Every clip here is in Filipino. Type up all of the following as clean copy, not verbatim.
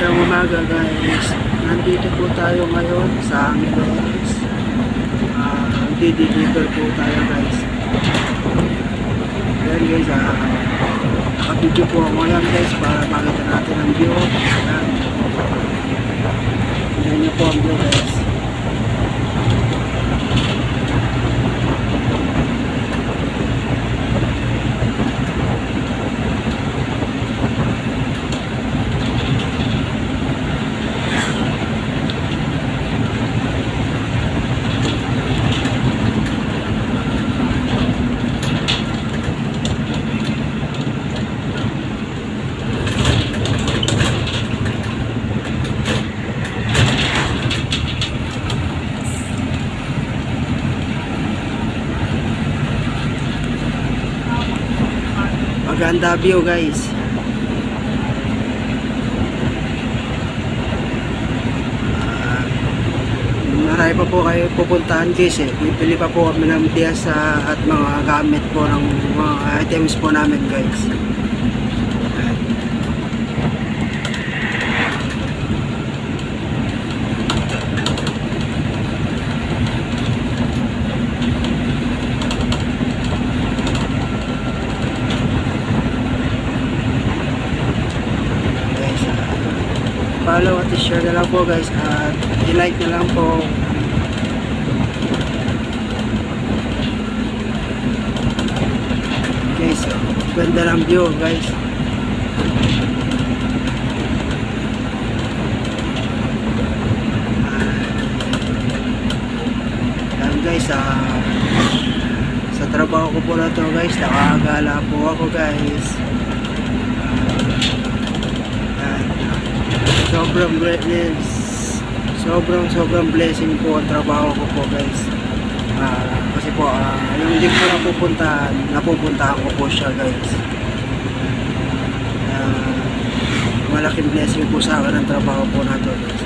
Magandang umaga guys. Nandito po tayo ngayon sa Angeles. Di-deliver po tayo guys. Ayan guys, nakabidyo po ako ngayon guys para makita natin ang view. Ayan. Ayan nyo po ang view guys. Maganda view guys. Marami pa po kayo pupuntahan guys eh. Bibili pa po kami ng piyesa at mga gamit po ng mga items po namin guys. Follow at share na lang po guys at i-like na lang po. Guys, ganda ng view guys. Yan guys, sa trabaho ko po na to guys, nakakagala po ako guys. Sobrang blessing po ang trabaho ko po guys. Kasi po yung hindi ko napupuntahan ko po siya guys. Malaking blessing po sa akin ang trabaho po na to guys.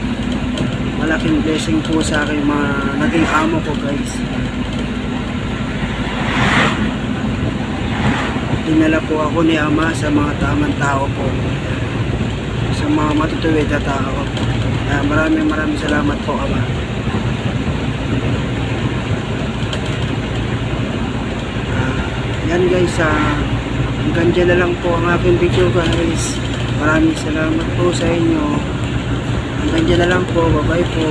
Malaking blessing po sa akin mga naging amo ko guys. Dinala po ako ni Ama sa mga tamang tao po, sa mga matutuwid na tao. Maraming salamat po Ama. Yan guys, hanggang dyan na lang po ang aking video guys. Maraming salamat po sa inyo. Hanggang dyan na lang po. Bye bye po.